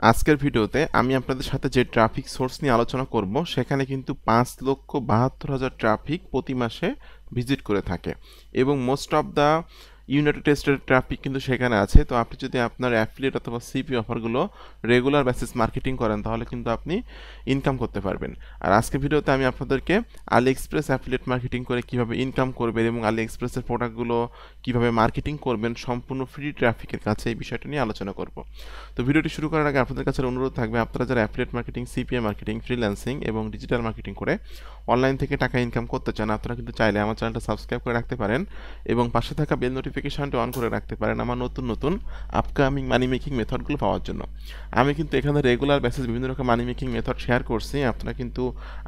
আজকের ভিডিওতে আমি আপনাদের সাথে যে ট্রাফিক সোর্স নিয়ে আলোচনা করব সেখানে কিন্তু 5,72,000 ট্রাফিক প্রতি মাসে ভিজিট করে থাকে এবং মোস্ট অফ দ্য ইউনাইটেড স্টেটের ট্রাফিক কিন্তু সেখানে আছে। তো আপনি যদি আপনার অ্যাফিলিয়েট অথবা সিপি অফারগুলো রেগুলার বেসিস মার্কেটিং করেন তাহলে কিন্তু আপনি ইনকাম করতে পারবেন। আর আজকের ভিডিওতে আমি আপনাদেরকে আলি এক্সপ্রেস অ্যাফিলিয়েট মার্কেটিং করে কিভাবে ইনকাম করবেন এবং আলি এক্সপ্রেসের প্রোডাক্টগুলো কিভাবে মার্কেটিং করবেন সম্পূর্ণ ফ্রি ট্রাফিকের কাছে এই বিষয়টা নিয়ে আলোচনা করব। তো ভিডিওটি শুরু করার আগে আপনাদের কাছে অনুরোধ থাকবে, আপনারা যারা affiliate marketing, CPA marketing, freelancing এবং ডিজিটাল মার্কেটিং করে অনলাইন থেকে টাকা ইনকাম করতে চান, আপনারা কিন্তু চাইলে আমার চ্যানেলটা সাবস্ক্রাইব করে রাখতে পারেন এবং পাশে থাকা বেল নোটিফিকেশনটি অন করে রাখতে পারেন আমার নতুন নতুন আপকামিং মানি মেকিং মেথডগুলো পাওয়ার জন্য। আমি কিন্তু এখানে রেগুলার বেসিস বিভিন্ন রকম মানি মেকিং মেথড শেয়ার করছি। আপনারা কিন্তু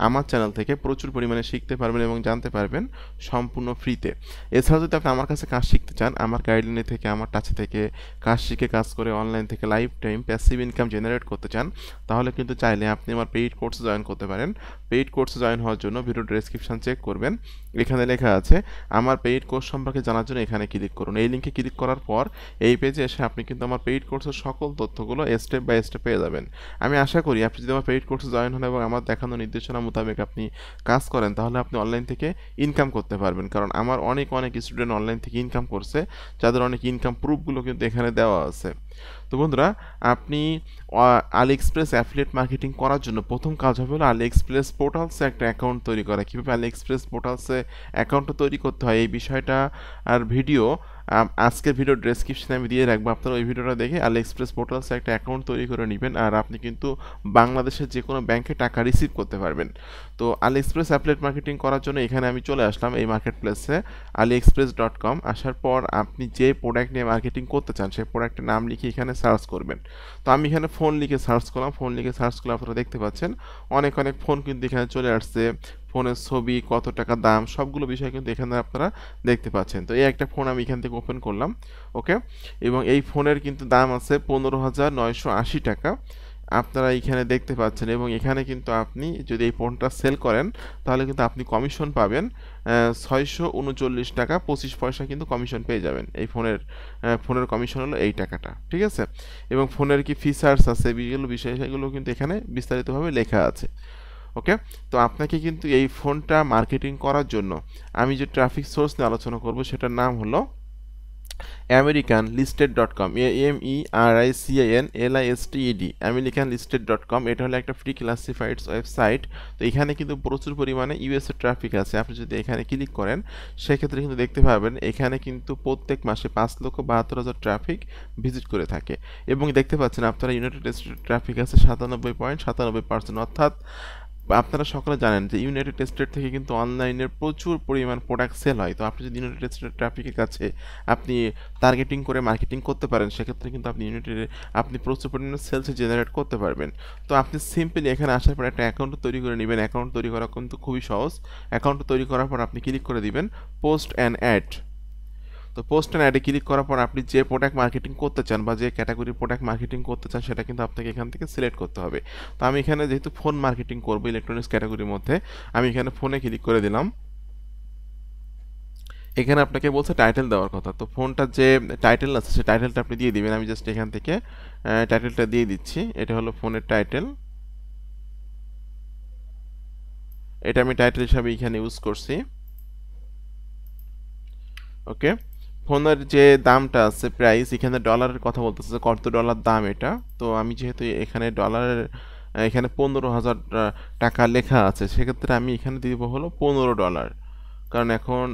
আমার চ্যানেল থেকে প্রচুর পরিমাণে শিখতে পারবেন এবং জানতে পারবেন সম্পূর্ণ ফ্রিতে। এছাড়াও যদি আপনি আমার কাছে কাজ শিখতে চান, আমার গাইডলাইনে থেকে, আমার টাচে থেকে কাজ শিখে কাজ করে অনলাইন থেকে life time passive income generate করতে চান, তাহলে কিন্তু চাইলে আপনি আমার পেইড কোর্সে জয়েন করতে পারেন। পেইড কোর্সে জয়েন হওয়ার জন্য ভিডিও ডেসক্রিপশন চেক করবেন, এখানে লেখা আছে আমার পেইড কোর্স সম্পর্কে জানার জন্য এখানে ক্লিক করুন। এই লিঙ্কে ক্লিক করার পর এই পেজে এসে আপনি কিন্তু আমার পেইড কোর্সের সকল তথ্যগুলো স্টেপ বাই স্টেপ পেয়ে যাবেন। আমি আশা করি আপনি যদি আমার পেইড কোর্সে জয়েন হন এবং আমার দেখানো নির্দেশনা মোতাবেক আপনি কাজ করেন তাহলে আপনি অনলাইন থেকে ইনকাম করতে পারবেন, কারণ আমার অনেক স্টুডেন্ট অনলাইন থেকে ইনকাম করছে, যাদের অনেক ইনকাম প্রুফগুলো কিন্তু এখানে দেওয়া আছে। তো বন্ধুরা, আপনি আলি এক্সপ্রেস অ্যাফিলিয়েট মার্কেটিং করার জন্য প্রথম কাজ হবে হলো আলি এক্সপ্রেস পোর্টালসে একটা অ্যাকাউন্ট তৈরি করা। কীভাবে আলি এক্সপ্রেস পোর্টালসে অ্যাকাউন্টটা তৈরি করতে হয় এই বিষয়টা আর ভিডিও আজকের ভিডিও ডেসক্রিপশনে আমি দিয়ে রাখবো। আপনারা ওই ভিডিওটা দেখে আলি এক্সপ্রেস পোর্টালসে একটা অ্যাকাউন্ট তৈরি করে নেবেন আর আপনি কিন্তু বাংলাদেশের যে কোনো ব্যাংকে টাকা রিসিভ করতে পারবেন। তো আলি এক্সপ্রেস অ্যাফিলিয়েট মার্কেটিং করার জন্য এখানে আমি চলে আসলাম এই মার্কেট প্লেসে aliexpress.com। আসার পর আপনি যে প্রোডাক্ট নিয়ে মার্কেটিং করতে চান সেই প্রোডাক্টের নাম লিখে এখানে সার্চ করবেন। তো আমি এখানে ফোন লিখে সার্চ করলাম। ফোন লিখে সার্চ করলে আপনারা দেখতে পাচ্ছেন অনেক ফোন কিন্তু এখানে চলে আসছে। ফোনের ছবি, কত টাকা দাম, সবগুলো বিষয় কিন্তু এখানে আপনারা দেখতে পাচ্ছেন। তো এই একটা ফোন আমি এখান থেকে ওপেন করলাম, ওকে। এবং এই ফোনের কিন্তু দাম আছে 15,980 টাকা, আপনারা এখানে দেখতে পাচ্ছেন। এবং এখানে কিন্তু আপনি যদি এই ফোনটা সেল করেন তাহলে কিন্তু আপনি কমিশন পাবেন 639 টাকা 25 পয়সা কিন্তু কমিশন পেয়ে যাবেন। এই ফোনের কমিশন হলো এই টাকাটা, ঠিক আছে। এবং ফোনের কি ফিচার্স আছে বিগুলো বিষয় সেগুলো কিন্তু এখানে বিস্তারিতভাবে লেখা আছে, ওকে। তো আপনাকে কিন্তু এই ফোনটা মার্কেটিং করার জন্য আমি যে ট্রাফিক সোর্স নিয়ে আলোচনা করব সেটার নাম হলো americanlisted.com, AMERICANLISTED, americanlisted.com। এটা হলো একটা ফ্রি ক্লাসিফাইডস ওয়েবসাইট। তো এখানে কিন্তু প্রচুর পরিমাণে ইউএসএ ট্রাফিক আছে। আপনি যদি এখানে ক্লিক করেন সেক্ষেত্রে কিন্তু দেখতে পাবেন এখানে কিন্তু প্রত্যেক মাসে 5,72,000 ট্রাফিক ভিজিট করে থাকে। এবং দেখতে পাচ্ছেন আপনারা ইউনাইটেড স্টেটের ট্রাফিক আছে 97.97%, অর্থাৎ আপনারা সকলে জানেন যে ইউনাইটেড স্টেট থেকে কিন্তু অনলাইনের প্রচুর পরিমাণ প্রোডাক্ট সেল হয়। তো আপনি যদি ইউনাইটেড স্টেটের ট্রাফিকের কাছে আপনি টার্গেটিং করে মার্কেটিং করতে পারেন সেক্ষেত্রে কিন্তু আপনি প্রচুর পরিমাণে সেলস জেনারেট করতে পারবেন। তো আপনি সিম্পলি এখানে আসার পর একটা অ্যাকাউন্ট তৈরি করে নেবেন। অ্যাকাউন্ট তৈরি করা কিন্তু খুবই সহজ। অ্যাকাউন্ট তৈরি করার পর আপনি ক্লিক করে দিবেন পোস্ট অ্যান্ড অ্যাড। তো পোস্ট অ্যান্ড অ্যাডে ক্লিক করার পর আপনি যে প্রোডাক্ট মার্কেটিং করতে চান বা যে ক্যাটাগরির প্রোডাক্ট মার্কেটিং করতে চান সেটা কিন্তু আপনাকে এখান থেকে সিলেক্ট করতে হবে। তো আমি এখানে যেহেতু ফোন মার্কেটিং করবো ইলেকট্রনিক্স ক্যাটাগরির মধ্যে, আমি এখানে ফোনে ক্লিক করে দিলাম। এখানে আপনাকে বলছে টাইটেল দেওয়ার কথা। তো ফোনটার যে টাইটেল আছে সেই টাইটেলটা আপনি দিয়ে দিবেন। আমি জাস্ট এখান থেকে টাইটেলটা দিয়ে দিচ্ছি। এটা হলো ফোনের টাইটেল, এটা আমি টাইটেল হিসাবে এখানে ইউজ করছি, ওকে। ফোনের যে দামটা আছে প্রাইস, এখানে ডলারের কথা বলতেছে কত ডলার দাম এটা। তো আমি যেহেতু এখানে ডলারের এখানে 15,000 টাকা লেখা আছে সেক্ষেত্রে আমি এখানে দিব হলো $15, কারণ এখন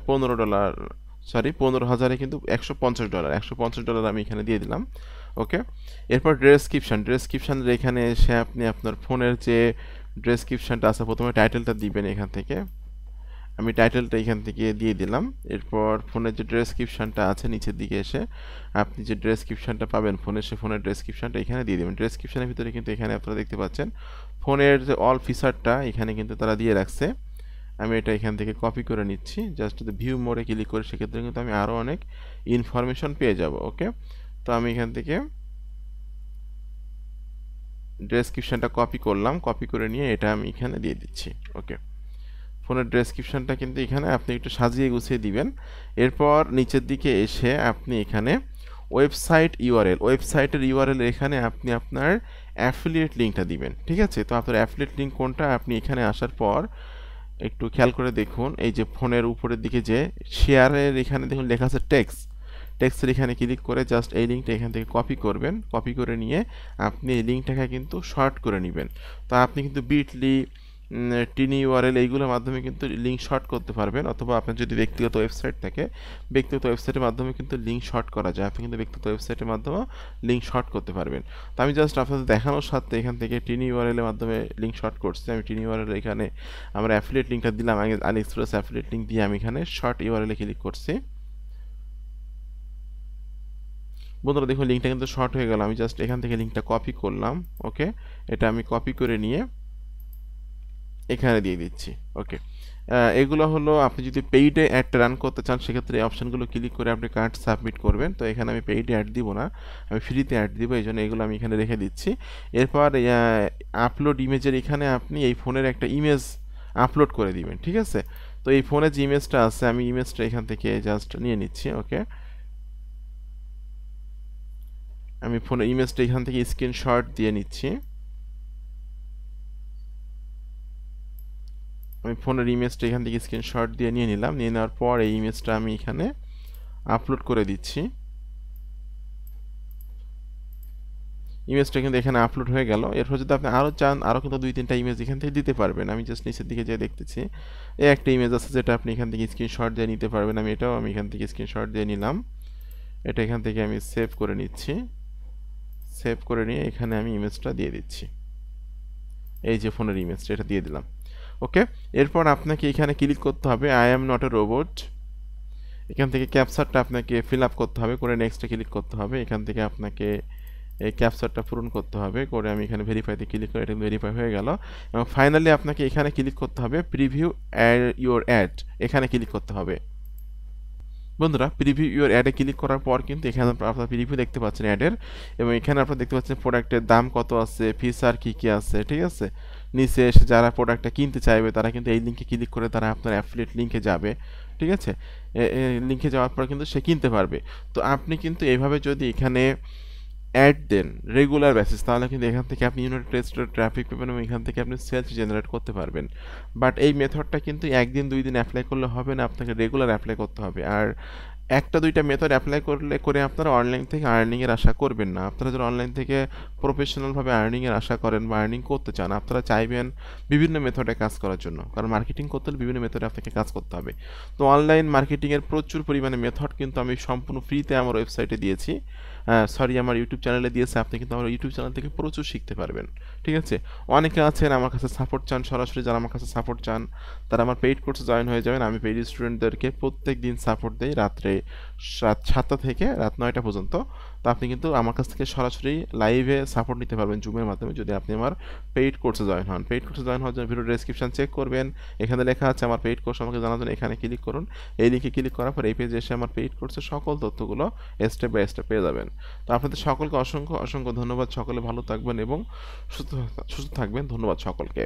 $15 সরি 15,000-এ কিন্তু $150, $150 আমি এখানে দিয়ে দিলাম, ওকে। এরপর ডেসক্রিপশানের এখানে এসে আপনি আপনার ফোনের যে ডেসক্রিপশানটা আছে প্রথমে টাইটেলটা দিবেন এখান থেকে। আমি টাইটেলটা এখান থেকে দিয়ে দিলাম। এরপর ফোনের যে ডেসক্রিপশানটা আছে নিচের দিকে এসে আপনি যে ডেসক্রিপশানটা পাবেন ফোনের ডেসক্রিপশানটা এখানে দিয়ে দেবেন। ডেসক্রিপশানের ভিতরে কিন্তু এখানে আপনারা দেখতে পাচ্ছেন ফোনের যে অল ফিচারটা এখানে কিন্তু তারা দিয়ে রাখছে। আমি এটা এখান থেকে কপি করে নিচ্ছি, জাস্ট যদি ভিউ মোডে ক্লিক করি সেক্ষেত্রে কিন্তু আমি আরও অনেক ইনফরমেশন পেয়ে যাব, ওকে। তো আমি এখান থেকে ডেসক্রিপশানটা কপি করলাম, কপি করে নিয়ে এটা আমি এখানে দিয়ে দিচ্ছি, ওকে। ফোনের ডেসক্রিপশনটা কিন্তু এখানে আপনি একটু সাজিয়ে গুছিয়ে দিবেন। এরপর নিচের দিকে এসে আপনি এখানে ওয়েবসাইট ইউআরএল, ওয়েবসাইটের ইউআরএল এখানে আপনি আপনার অ্যাফিলিয়েট লিঙ্কটা দিবেন। ঠিক আছে, তো আপনার অ্যাফিলিয়েট লিঙ্ক কোনটা, আপনি এখানে আসার পর একটু খেয়াল করে দেখুন, এই যে ফোনের উপরের দিকে যে শেয়ারের এখানে দেখুন লেখা আছে টেক্সটের এখানে ক্লিক করে জাস্ট এই লিঙ্কটা এখান থেকে কপি করবেন। কপি করে নিয়ে আপনি এই লিঙ্কটাকে কিন্তু শর্ট করে নেবেন। তো আপনি কিন্তু বিটলি, টিনি ইউআরএল এইগুলোর মাধ্যমে কিন্তু লিঙ্ক শর্ট করতে পারবেন, অথবা আপনার যদি ব্যক্তিগত ওয়েবসাইট থাকে ব্যক্তিগত ওয়েবসাইটের মাধ্যমে কিন্তু লিঙ্ক শর্ট করা যায়। আপনি কিন্তু ব্যক্তিগত ওয়েবসাইটের মাধ্যমে লিঙ্ক শর্ট করতে পারবেন। তো আমি জাস্ট আপনাদের দেখানোর সাথে এখান থেকে টিনি ইউআরএল এর মাধ্যমে লিঙ্ক শর্ট করছি। আমি টিনি ইউআরএল এখানে আমার অ্যাফিলিয়েট লিঙ্কটা দিলাম, আলিএক্সপ্রেস অ্যাফিলিয়েট লিঙ্ক দিয়ে আমি এখানে শর্ট ইউআরএল এ ক্লিক করছি। বন্ধুরা দেখুন লিঙ্কটা কিন্তু শর্ট হয়ে গেল। আমি জাস্ট এখান থেকে লিঙ্কটা কপি করলাম। ওকে, এটা আমি কপি করে নিয়ে এখানে দিয়ে দিচ্ছি। ওকে, এগুলো হলো আপনি যদি পেইডে অ্যাড রান করতে চান সেক্ষেত্রে এই অপশনগুলো ক্লিক করে আপনি কার্ড সাবমিট করবেন। তো এখানে আমি পেইডে অ্যাড দিব না, আমি ফ্রিতে অ্যাড দিব, এই জন্য এগুলো আমি এখানে রেখে দিচ্ছি। এরপর আপলোড ইমেজের এখানে আপনি এই ফোনের একটা ইমেজ আপলোড করে দিবেন। ঠিক আছে, তো এই ফোনে যে ইমেজটা আছে আমি ইমেজটা এখান থেকে জাস্ট নিয়ে নিচ্ছি। ওকে, আমি ফোনের ইমেজটা এখান থেকে স্ক্রিনশট দিয়ে নিচ্ছি। আমি ফোনের ইমেজটা এখান থেকে স্ক্রিনশট দিয়ে নিয়ে নিলাম। নিয়ে নেওয়ার পর এই ইমেজটা আমি এখানে আপলোড করে দিচ্ছি। ইমেজটা কিন্তু এখানে আপলোড হয়ে গেল। এরপর যদি আপনি আরও চান আরও কিন্তু 2-3টা ইমেজ এখান থেকে দিতে পারবেন। আমি জাস্ট নিচের দিকে যেয়ে দেখতেছি এই একটা ইমেজ আছে যেটা আপনি এখান থেকে স্ক্রিনশট দিয়ে নিতে পারবেন। আমি এখান থেকে স্ক্রিনশট দিয়ে নিলাম। এটা এখান থেকে আমি সেভ করে নিচ্ছি। সেভ করে নিয়ে এখানে আমি ইমেজটা দিয়ে দিচ্ছি। এই যে ফোনের ইমেজটা এটা দিয়ে দিলাম। ওকে, এরপর আপনাকে এখানে ক্লিক করতে হবে I am not a robot. এখান থেকে ক্যাপচারটা আপনাকে ফিল আপ করতে হবে, করে নেক্সটে ক্লিক করতে হবে। এখান থেকে আপনাকে এই ক্যাপচারটা পূরণ করতে হবে, করে আমি এখানে ভেরিফাইতে ক্লিক করে এটা ভেরিফাই হয়ে গেল। এবং ফাইনালি আপনাকে এখানে ক্লিক করতে হবে প্রিভিউ ইউর অ্যাড, এখানে ক্লিক করতে হবে। বন্ধুরা প্রিভিউ ইউর অ্যাডে ক্লিক করার পর কিন্তু এখানে আপনারা প্রিভিউ দেখতে পাচ্ছেন অ্যাডের, এবং এখানে আপনারা দেখতে পাচ্ছেন প্রোডাক্টের দাম কত আছে, ফিচার কী কী আছে। ঠিক আছে, নিচে এসে যারা প্রোডাক্টটা কিনতে চাইবে তারা কিন্তু এই লিঙ্কে ক্লিক করে তারা আপনার অ্যাফিলিয়েট লিঙ্কে যাবে। ঠিক আছে, লিঙ্কে যাওয়ার পর কিন্তু সে কিনতে পারবে। তো আপনি কিন্তু এইভাবে যদি এখানে অ্যাড দেন রেগুলার বেসিস, তাহলে কিন্তু এখান থেকে আপনি ইউনিট টেস্টের ট্রাফিক পাবেন এবং এখান থেকে আপনি সেলস জেনারেট করতে পারবেন। বাট এই মেথডটা কিন্তু একদিন 2 দিন অ্যাপ্লাই করলে হবে না, আপনাকে রেগুলার অ্যাপ্লাই করতে হবে। আর 1-2টা মেথড অ্যাপ্লাই করে আপনারা অনলাইন থেকে আর্নিংয়ের আশা করবেন না। আপনারা যারা অনলাইন থেকে প্রফেশনালভাবে আর্নিংয়ের আশা করেন বা আর্নিং করতে চান, আপনারা চাইবেন বিভিন্ন মেথডে কাজ করার জন্য, কারণ মার্কেটিং করতে হলে বিভিন্ন মেথডে আপনাকে কাজ করতে হবে। তো অনলাইন মার্কেটিংয়ের প্রচুর পরিমাণে মেথড কিন্তু আমি সম্পূর্ণ ফ্রিতে আমার ওয়েবসাইটে দিয়েছি, আমার ইউটিউব চ্যানেলে দিয়েছে। আপনি কিন্তু আমার ইউটিউব চ্যানেল থেকে প্রচুর শিখতে পারবেন। ঠিক আছে, অনেকে আছেন আমার কাছে সাপোর্ট চান, সরাসরি যারা আমার কাছে সাপোর্ট চান তারা আমার পেইড কোর্সে জয়েন হয়ে যাবেন। আমি পেইড স্টুডেন্টদেরকে প্রত্যেক দিন সাপোর্ট দিই রাত্রে 7টা থেকে রাত 9টা পর্যন্ত। তো আপনি কিন্তু আমার কাছ থেকে সরাসরি লাইভে সাপোর্ট নিতে পারবেন জুমের মাধ্যমে যদি আপনি আমার পেইড কোর্সে জয়েন হন। পেইড কোর্সে জয়েন হওয়ার জন্য ভিডিও ডেসক্রিপশন চেক করবেন, এখানে লেখা আছে আমার পেইড কোর্স আমাকে জানার জন্য এখানে ক্লিক করুন। এই লিঙ্কে ক্লিক করার পর এই পেজে এসে আমার পেইড কোর্সের সকল তথ্যগুলো স্টেপ বাই স্টেপ পেয়ে যাবেন। তো আপনাদের সকলকে অসংখ্য অসংখ্য ধন্যবাদ। সকলে ভালো থাকবেন এবং সুস্থ থাকবেন। ধন্যবাদ সকলকে।